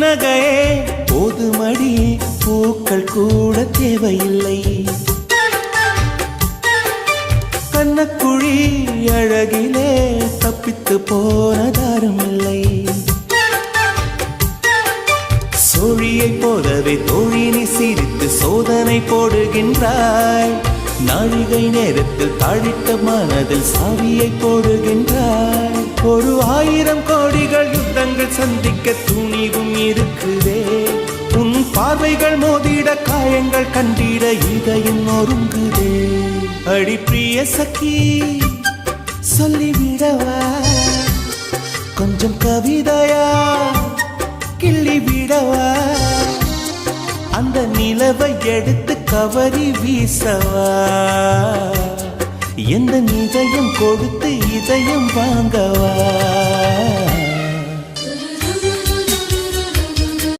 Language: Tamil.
புன்னகையே போதுமடி பூக்கள் கூட தேவையில்லை கண்ணக்குழி அழகிலே தப்பித்து போனதாரும் இல்லை சோழியை போலவே தோழினி சிரித்து சோதனை போடுகின்றாய் நாழிகை நேரத்தில் தாழிட்ட மனதில் சாவியை போடுகின்றாய் ஒரு 1000 கோடிகள் யுத்தங்கள் சந்திக்க துணிவும் இருக்குதே உன் பார்வைகள் மோதிட காயங்கள் கண்டிட இதயம் நொறுங்குதே அடி பிரிய சகி சொல்லிவிடவா கொஞ்சம் கவிதையா கிள்ளி விடவா அந்த நிலவை எடுத்து கவரி வீசவா எந்த இதயம் கொடுத்து இதயம் வாங்கவா